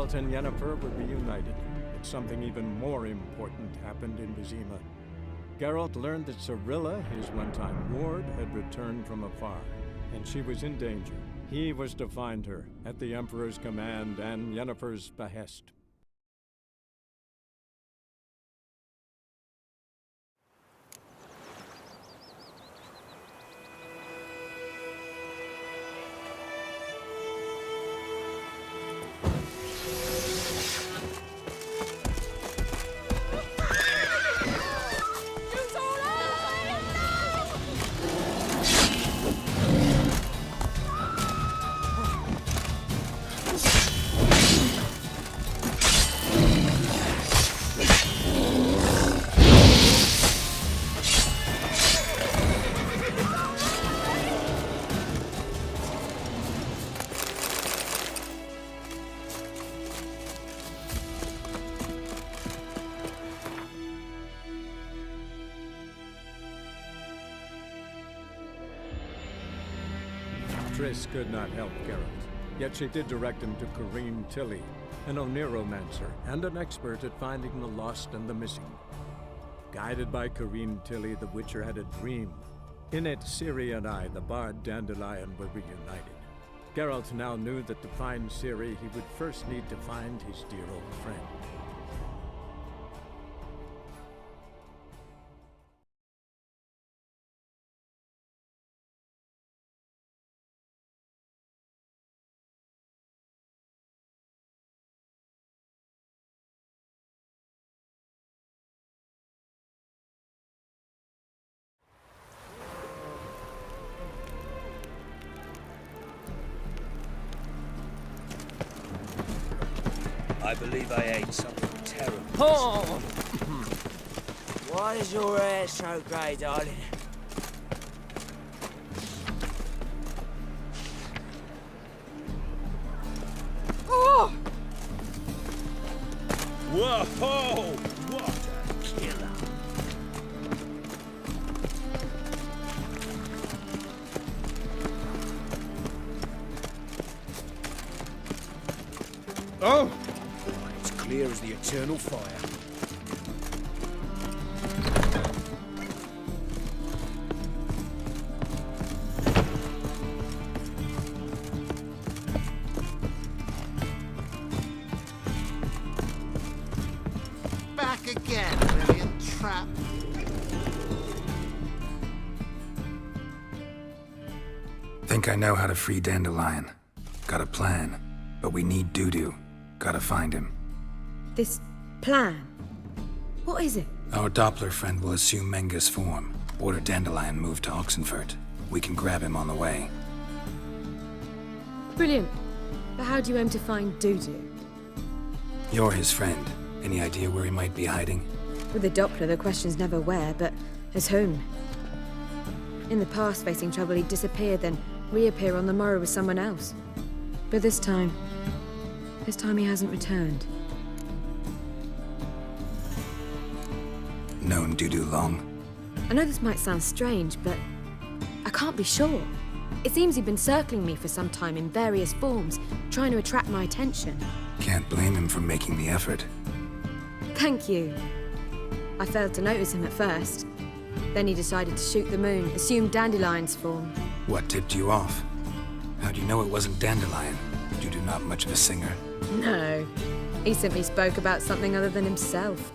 Geralt and Yennefer were reunited, but something even more important happened in Vizima. Geralt learned that Cirilla, his one-time ward, had returned from afar, and she was in danger. He was to find her, at the Emperor's command and Yennefer's behest. Triss could not help Geralt, yet she did direct him to Corrine Tilly, an Oniromancer and an expert at finding the lost and the missing. Guided by Corrine Tilly, the Witcher had a dream. In it, Ciri and I, the bard Dandelion, were reunited. Geralt now knew that to find Ciri, he would first need to find his dear old friend. I believe I ate something terrible. Oh! Why is your hair so grey, darling? Oh! Whoa! What a killer! Oh! It's clear as the eternal fire. Back again, brilliant trap. Think I know how to free Dandelion. Got a plan, but we need Dudu. Gotta find him. This plan? What is it? Our Doppler friend will assume Menga's form. Order Dandelion move to Oxenfurt. We can grab him on the way. Brilliant. But how do you aim to find Dudu? You're his friend. Any idea where he might be hiding? With the Doppler, the question's never where, but as whom. In the past, facing trouble, he'd disappear, then reappear on the morrow with someone else. But this time he hasn't returned. Known Dudu long? I know this might sound strange, but I can't be sure. It seems he'd been circling me for some time in various forms, trying to attract my attention. Can't blame him for making the effort. Thank you. I failed to notice him at first. Then he decided to shoot the moon, assume Dandelion's form. What tipped you off? How do you know it wasn't Dandelion? Dudu not much of a singer. No. He simply spoke about something other than himself.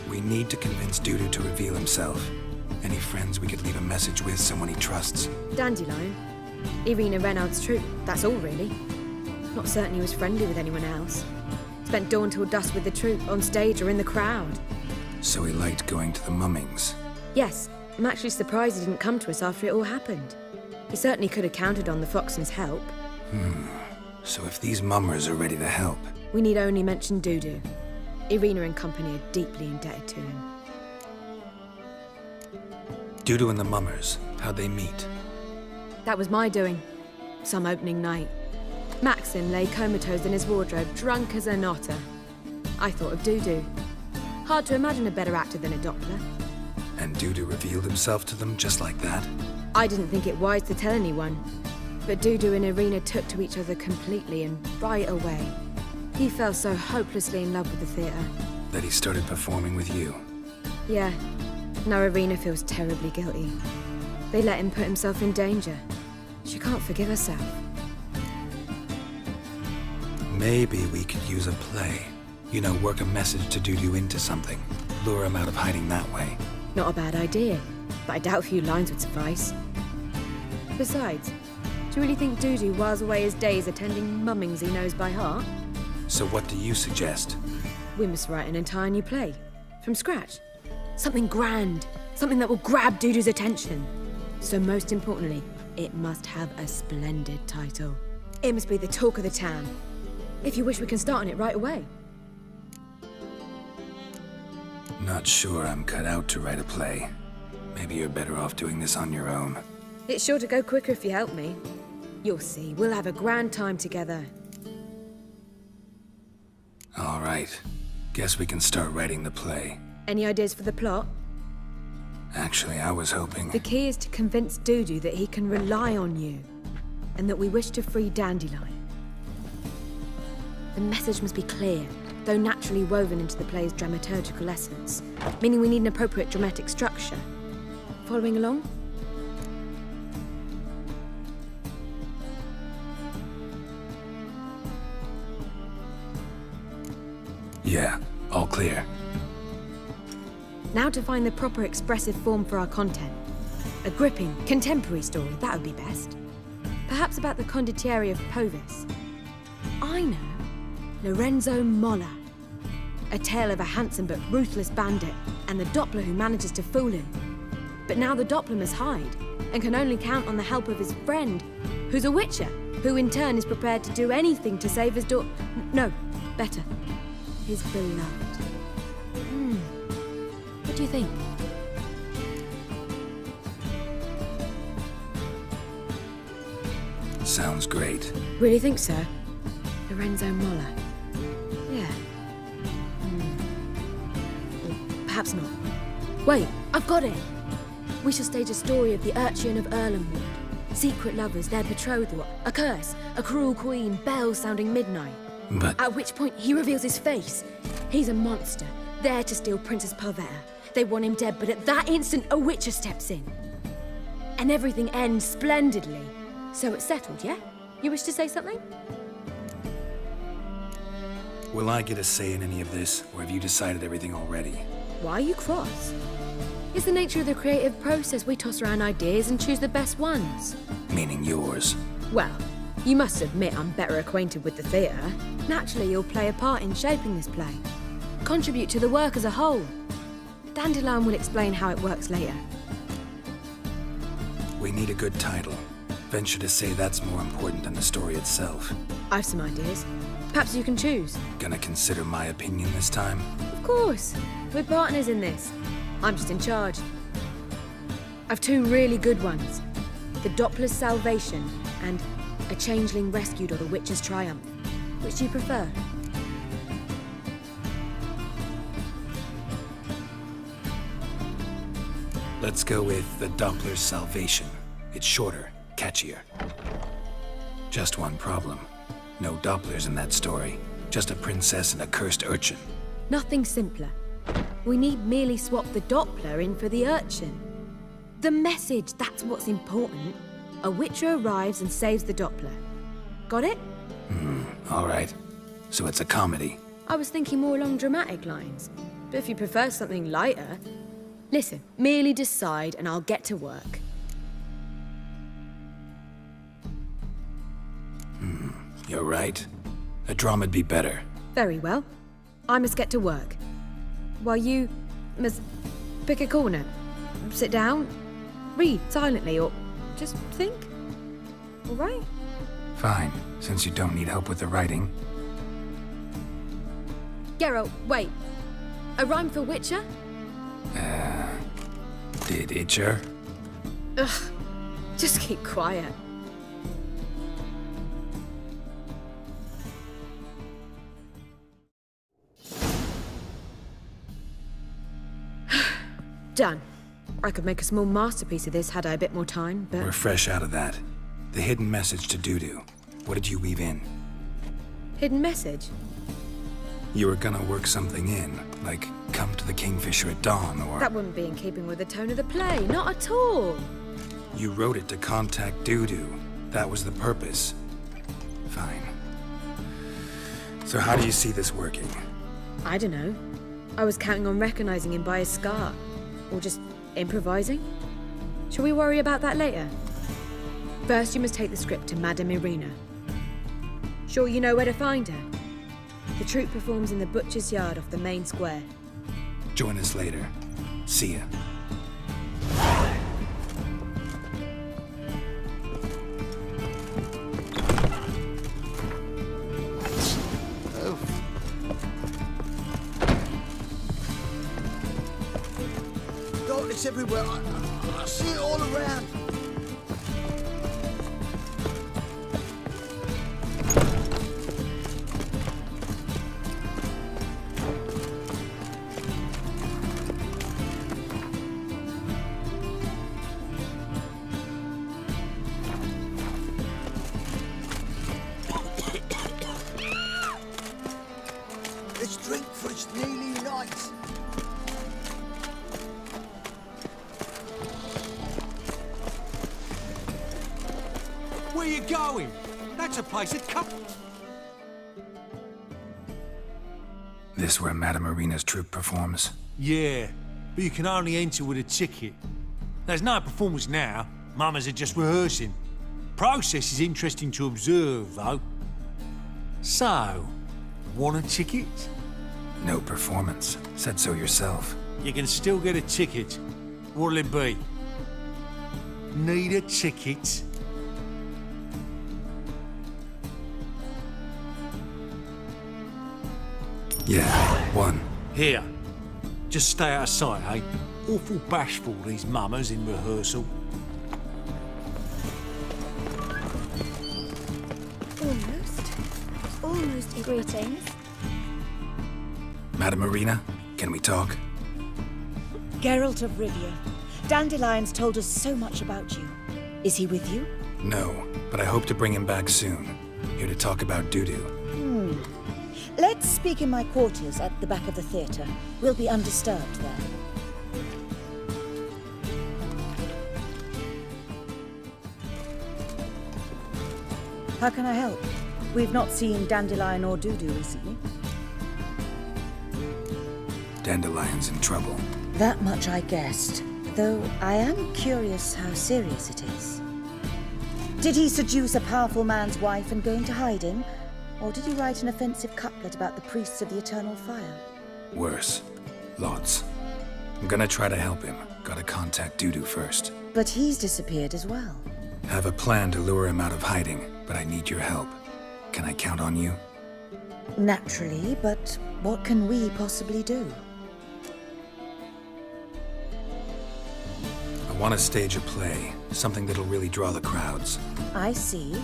We need to convince Dudu to reveal himself. Any friends we could leave a message with, someone he trusts? Dandelion. Irina Reynard's troupe, that's all really. Not certain he was friendly with anyone else. Spent dawn till dusk with the troupe, on stage or in the crowd. So he liked going to the mummings. Yes, I'm actually surprised he didn't come to us after it all happened. He certainly could have counted on the Foxen's help. So if these mummers are ready to help... We need only mention Dudu. Irina and company are deeply indebted to him. Dudu and the mummers, how'd they meet? That was my doing. Some opening night. Maxim lay comatose in his wardrobe, drunk as an otter. I thought of Dudu. Hard to imagine a better actor than a Doppler. And Dudu revealed himself to them just like that? I didn't think it wise to tell anyone. But Dudu and Irina took to each other completely, and right away, he fell so hopelessly in love with the theatre. That he started performing with you. Yeah. Now Irina feels terribly guilty. They let him put himself in danger. She can't forgive herself. Maybe we could use a play. You know, work a message to Dudu into something. Lure him out of hiding that way. Not a bad idea, but I doubt a few lines would suffice. Besides, do you really think Dudu whiles away his days attending mummings he knows by heart? So what do you suggest? We must write an entire new play. From scratch. Something grand. Something that will grab Dudu's attention. So most importantly, it must have a splendid title. It must be the talk of the town. If you wish, we can start on it right away. Not sure I'm cut out to write a play. Maybe you're better off doing this on your own. It's sure to go quicker if you help me. You'll see, we'll have a grand time together. All right. Guess we can start writing the play. Any ideas for the plot? Actually, I was hoping... The key is to convince Dudu that he can rely on you, and that we wish to free Dandelion. The message must be clear, though naturally woven into the play's dramaturgical essence, meaning we need an appropriate dramatic structure. Following along? Yeah, all clear. Now to find the proper expressive form for our content. A gripping, contemporary story, that would be best. Perhaps about the condottieri of Povis. I know. Lorenzo Molla. A tale of a handsome but ruthless bandit, and the Doppler who manages to fool him. But now the Doppler must hide, and can only count on the help of his friend, who's a witcher, who in turn is prepared to do anything to save his no, better. His beloved. What do you think? Sounds great. Really think so? Lorenzo Molla. Yeah. Or perhaps not. Wait, I've got it! We shall stage a story of the urchin of Erlenwood. Secret lovers, their betrothal, a curse, a cruel queen, bells sounding midnight. But... At which point he reveals his face. He's a monster, there to steal Princess Parvetta. They want him dead, but at that instant a witcher steps in. And everything ends splendidly. So it's settled, yeah? You wish to say something? Will I get a say in any of this, or have you decided everything already? Why are you cross? It's the nature of the creative process. We toss around ideas and choose the best ones. Meaning yours. Well, you must admit I'm better acquainted with the theatre. Naturally, you'll play a part in shaping this play. Contribute to the work as a whole. Dandelion will explain how it works later. We need a good title. Venture to say that's more important than the story itself. I've some ideas. Perhaps you can choose. Gonna consider my opinion this time? Of course. We're partners in this. I'm just in charge. I've two really good ones. The Doppler's Salvation and A Changeling Rescued or the Witcher's Triumph. Which do you prefer? Let's go with The Doppler's Salvation. It's shorter, catchier. Just one problem. No Dopplers in that story. Just a princess and a cursed urchin. Nothing simpler. We need merely swap the Doppler in for the urchin. The message, that's what's important. A witcher arrives and saves the Doppler. Got it? All right. So it's a comedy. I was thinking more along dramatic lines. But if you prefer something lighter... Listen, merely decide and I'll get to work. You're right. A drama'd be better. Very well. I must get to work. While you must pick a corner, sit down, read silently, or just think. All right? Fine, since you don't need help with the writing. Geralt, wait. A rhyme for Witcher? Did Itcher? Ugh. Just keep quiet. Done. I could make a small masterpiece of this had I a bit more time, but... We're fresh out of that. The hidden message to Dudu. What did you weave in? Hidden message? You were gonna work something in, like come to the Kingfisher at dawn, or... That wouldn't be in keeping with the tone of the play, not at all. You wrote it to contact Dudu. That was the purpose. Fine. So how do you see this working? I don't know. I was counting on recognizing him by his scar. Or just improvising. Shall we worry about that later? First, you must take the script to Madame Irina. Sure you know where to find her? The troupe performs in the butcher's yard off the main square. Join us later. See ya. Darkness everywhere. I see it all around. Let's drink, for it's nearly night. Where you going? That's a place that come. This where Madame Irina's troupe performs? Yeah, but you can only enter with a ticket. There's no performance now. Mamas are just rehearsing. Process is interesting to observe, though. So, want a ticket? No performance. Said so yourself. You can still get a ticket. What'll it be? Need a ticket? Yeah, one. Here. Just stay out of sight, eh? Awful bashful, these mamas in rehearsal. Almost greetings. Madame Irina, can we talk? Geralt of Rivia. Dandelion's told us so much about you. Is he with you? No, but I hope to bring him back soon. Here to talk about Dudu. Let's speak in my quarters at the back of the theatre. We'll be undisturbed there. How can I help? We've not seen Dandelion or Dudu recently. Dandelion's in trouble. That much I guessed, though I am curious how serious it is. Did he seduce a powerful man's wife and go into hiding? Or did he write an offensive couplet about the priests of the eternal fire? Worse. Lots. I'm gonna try to help him. Gotta contact Dudu first. But he's disappeared as well. Have a plan to lure him out of hiding, but I need your help. Can I count on you? Naturally, but what can we possibly do? I want to stage a play, something that'll really draw the crowds. I see.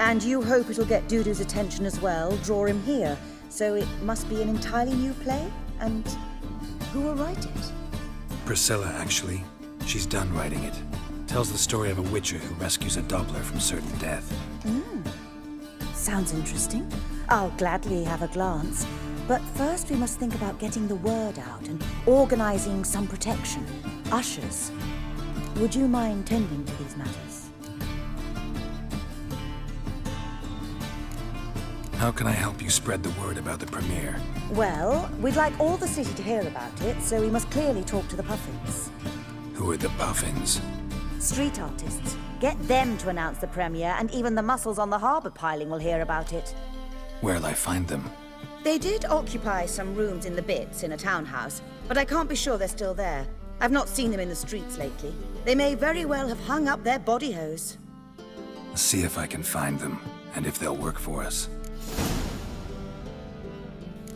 And you hope it'll get Dudu's attention as well, draw him here. So it must be an entirely new play? And who will write it? Priscilla, actually. She's done writing it. Tells the story of a witcher who rescues a Doppler from certain death. Sounds interesting. I'll gladly have a glance. But first we must think about getting the word out and organizing some protection. Ushers. Would you mind tending to these matters? How can I help you spread the word about the premiere? Well, we'd like all the city to hear about it, so we must clearly talk to the Puffins. Who are the Puffins? Street artists. Get them to announce the premiere, and even the muscles on the harbour piling will hear about it. Where'll I find them? They did occupy some rooms in the Bits in a townhouse, but I can't be sure they're still there. I've not seen them in the streets lately. They may very well have hung up their body hose. See if I can find them, and if they'll work for us.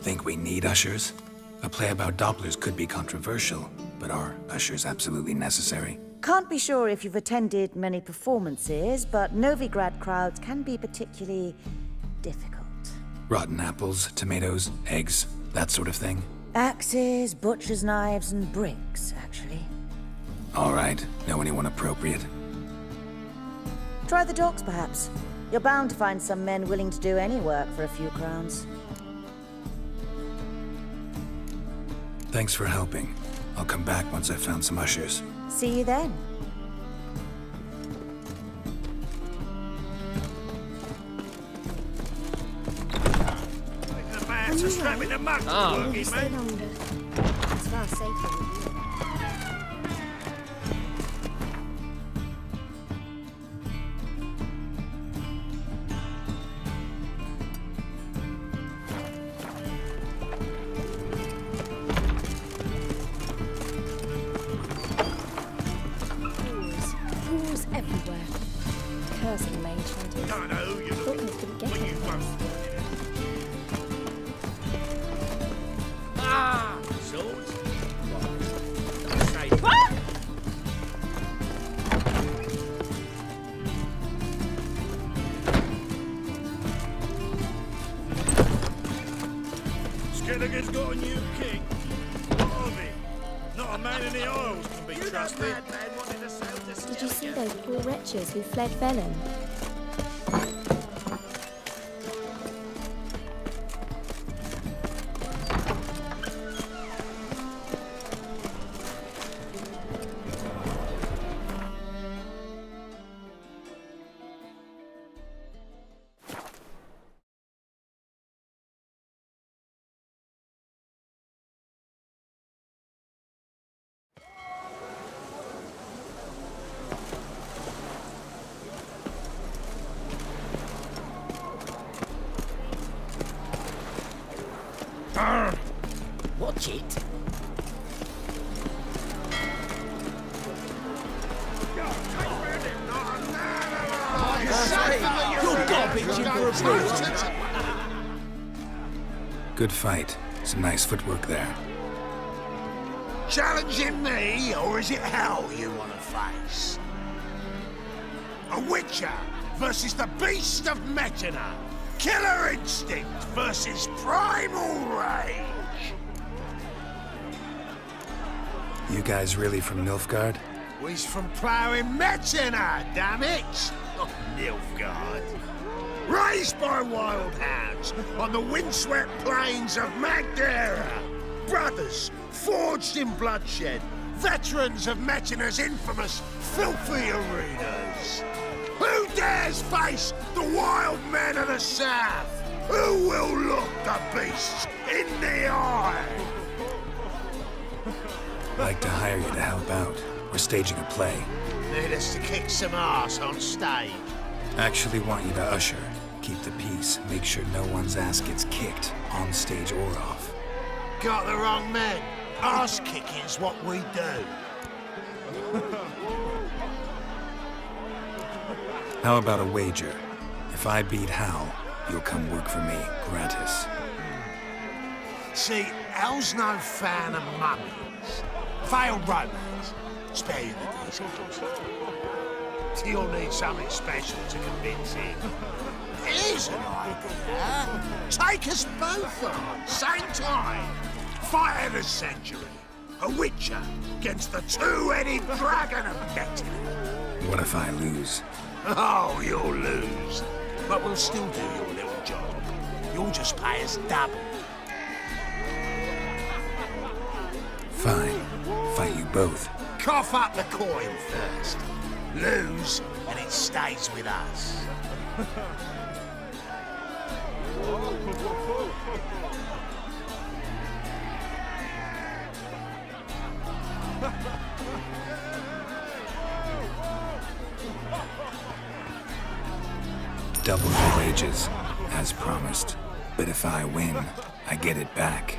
Think we need ushers? A play about Dopplers could be controversial, but are ushers absolutely necessary? Can't be sure if you've attended many performances, but Novigrad crowds can be particularly difficult. Rotten apples, tomatoes, eggs, that sort of thing? Axes, butcher's knives, and bricks, actually. All right. Know anyone appropriate? Try the docks, perhaps. You're bound to find some men willing to do any work for a few crowns. Thanks for helping. I'll come back once I've found some ushers. See you then. Stay longer. It's far safer with you. Pools everywhere. Cursed mage hunters. Don't know who you're Thought we couldn't get you them. Swords? Skilligan's got a new king. What of it? Not a man in the Isles can be trusted. Did you see those poor wretches who fled Velen? Watch it. You're garbage in for a brute. Good fight. Some nice footwork there. Challenging me, or is it hell you want to face? A Witcher versus the Beast of Metina. Killer instinct versus primal rage. You guys really from Nilfgaard? We's from ploughing Metina, damn it! Not Nilfgaard. Raised by wild hounds on the windswept plains of Magdera. Brothers forged in bloodshed. Veterans of Metina's infamous filthy arenas. Who dares face the wild men of the south? Who will look the beasts in the eye? Like to hire you to help out. We're staging a play. Need us to kick some ass on stage. Actually want you to usher. Keep the peace. Make sure no one's ass gets kicked, on stage or off. Got the wrong men. Ass kicking's what we do. How about a wager? If I beat Hal, you'll come work for me, gratis. See, Hal's no fan of mummies. Failed romance. Spare you the details. You'll need something special to convince him. Here's an idea. Take us both on, same time. Fight of the century. A Witcher against the two-headed dragon of Metina. What if I lose? Oh, you'll lose. But we'll still do your little job. You'll just pay us double. Fine. Fight you both. Cough up the coin first. Lose, and it stays with us. Double the wages, as promised. But if I win, I get it back.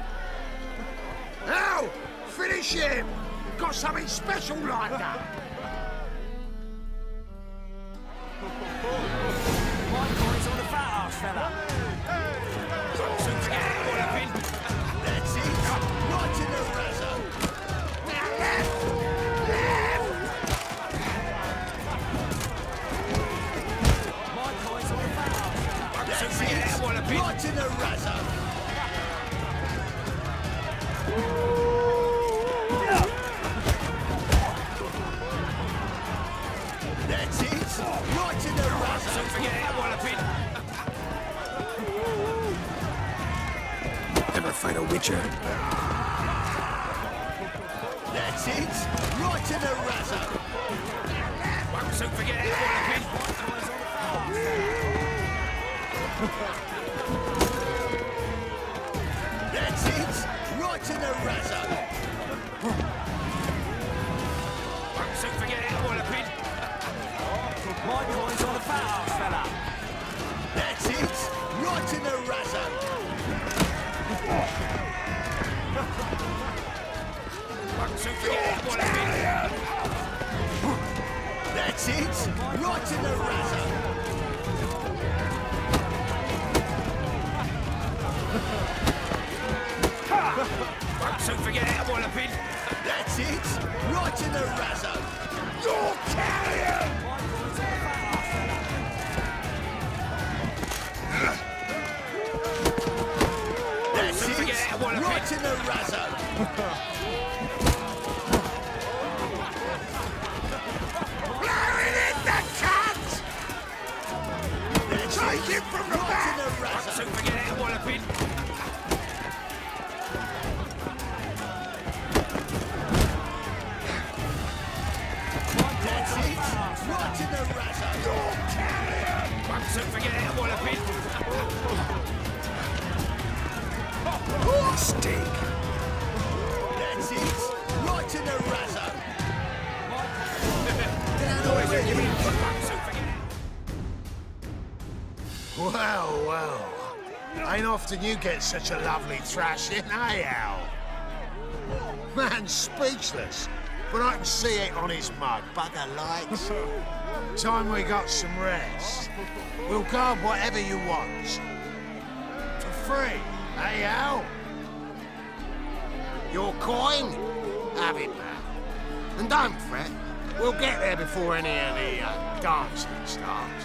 Now, finish him! Got something special lined up. My boy's on the fat ass, fella. That's it. Right in the razor. Now left. My boy's on the fat ass. That's it. Right in the razor. Witcher. That's it. Right in the razzo. Won't soon forget it, Wallaby. That's it. Right in the razzo. Won't soon forget it, Wallaby. My coin's on the fat ass, fella. That's it. Right in the razzo. Won't soon forget it, Wallaby. That's it. Right in the razzo. Won't soon forget it, Wallaby. That's it. Right in the razzo. You're carrying. That's it. Forget it, Wallaby. Right in the razzo. Blowing in the cut. Take it from the back. In the Won't razzo. soon forget it, Wallaby. That's it. Right in the razzo. You're carrying. Won't soon forget it, Wallaby. Mistake. That's it. Right in the razzo. Won't soon forget it. Well, well. Ain't often you get such a lovely thrashing, eh, Al? Man's speechless, but I can see it on his mug. Bugger lights. Time we got some rest. We'll guard whatever you want. For free, eh, Al? Your coin? Have it, man. And don't fret. We'll get there before any of the dancing starts.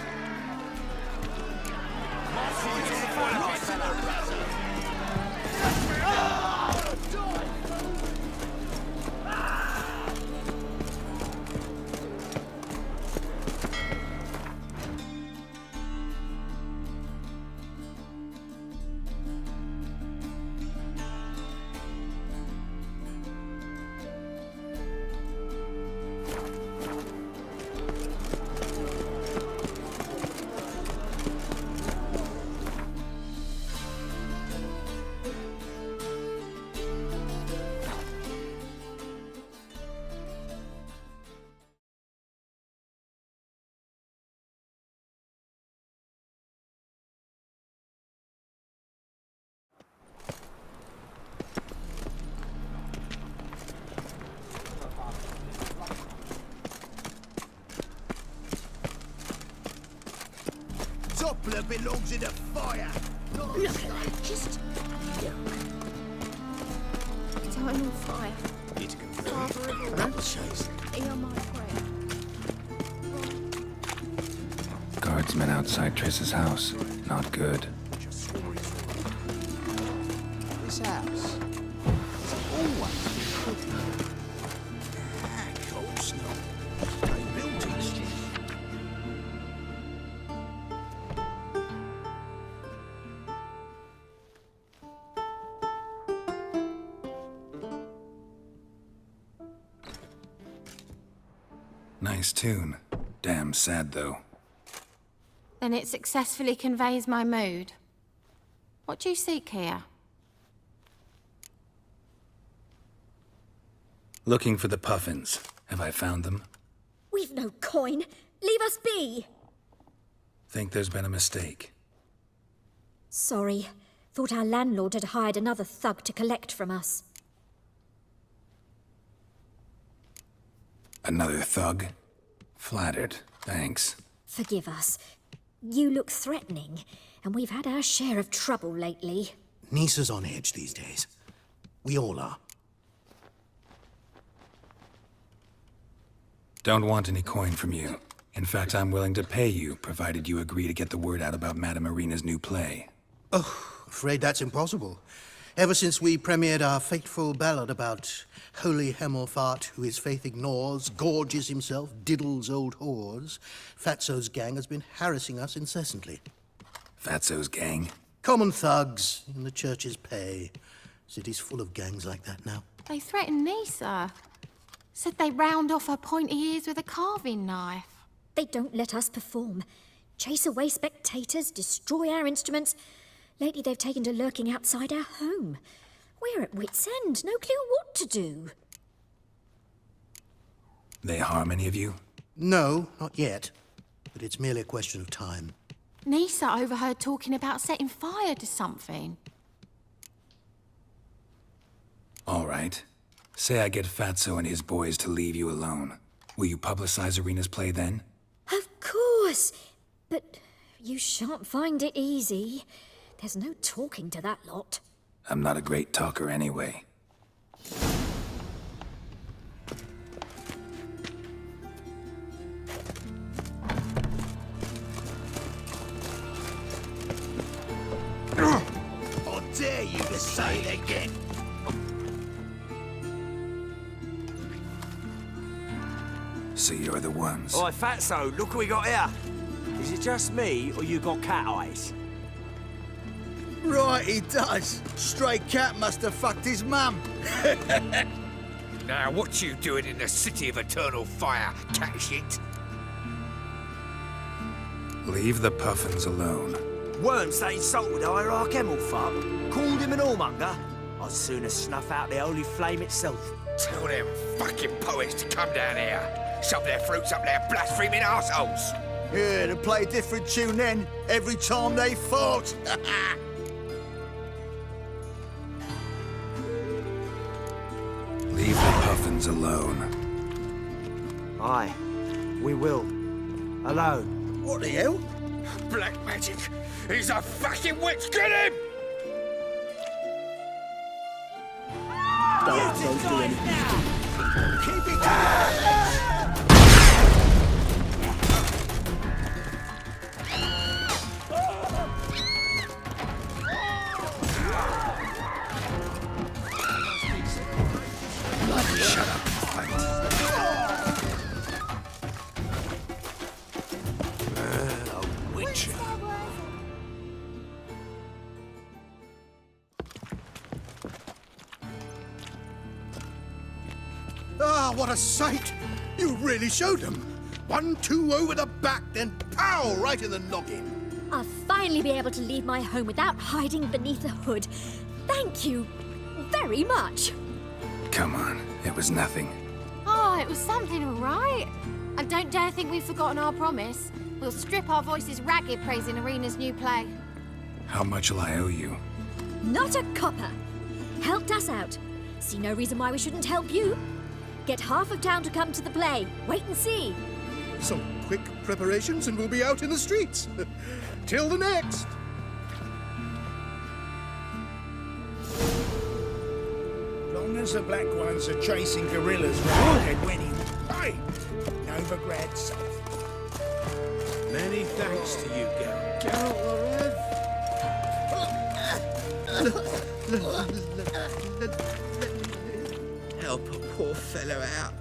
Doppler belongs in the fire. Look at that, just look. It's on fire. It's Father of all, hear my prayer. Guardsmen outside Triss's house. Not good. This house is always cold snow. They built it. Nice tune. Damn sad, though. Then it successfully conveys my mood. What do you seek here? Looking for the puffins. Have I found them? We've no coin. Leave us be. Think there's been a mistake. Sorry. Thought our landlord had hired another thug to collect from us. Another thug? Flattered. Thanks. Forgive us. You look threatening, and we've had our share of trouble lately. Nisa's on edge these days. We all are. Don't want any coin from you. In fact, I'm willing to pay you, provided you agree to get the word out about Madame Marina's new play. Oh, afraid that's impossible. Ever since we premiered our fateful ballad about Holy Hemelfart, who his faith ignores, gorges himself, diddles old whores, Fatso's gang has been harassing us incessantly. Fatso's gang? Common thugs in the church's pay. City's full of gangs like that now. They threatened Nisa. Said they round off her pointy ears with a carving knife. They don't let us perform. Chase away spectators, destroy our instruments. Lately they've taken to lurking outside our home. We're at wit's end, no clue what to do. They harm any of you? No, not yet. But it's merely a question of time. Nisa overheard talking about setting fire to something. All right. Say I get Fatso and his boys to leave you alone. Will you publicize Arena's play then? Of course! But you shan't find it easy. There's no talking to that lot. I'm not a great talker anyway. How dare you to say it again? So you're the ones. Oi, Fatso, look what we got here. Is it just me, or you got cat eyes? Right, he does. Stray cat must have fucked his mum. Now, what you doing in the city of eternal fire, cat shit? Leave the puffins alone. Worms that insulted Hierarch Hemmelfuck, called him an whoremonger. I'd sooner snuff out the holy flame itself. Tell them fucking poets to come down here. Shove their fruits up their blaspheming arseholes. Yeah, to play a different tune then, every time they fought. Leave the puffins alone. Aye, we will. Alone. What the hell? Black magic! He's a fucking witch! Get him! Don't do anything. Keep it down! Shut up and fight. A witcher. Ah, what a sight! You really showed them. 1-2 over the back, then pow! Right in the noggin. I'll finally be able to leave my home without hiding beneath a hood. Thank you very much. Come on, it was nothing. Oh, it was something, all right. And don't dare think we've forgotten our promise. We'll strip our voices ragged praising Arena's new play. How much will I owe you? Not a copper. Helped us out. See no reason why we shouldn't help you. Get half of town to come to the play. Wait and see. Some quick preparations and we'll be out in the streets. Till the next. Long as the black ones are chasing gorillas round and winning, hey, Novigrad safe. Many thanks to you, Geralt. Help a poor fellow out.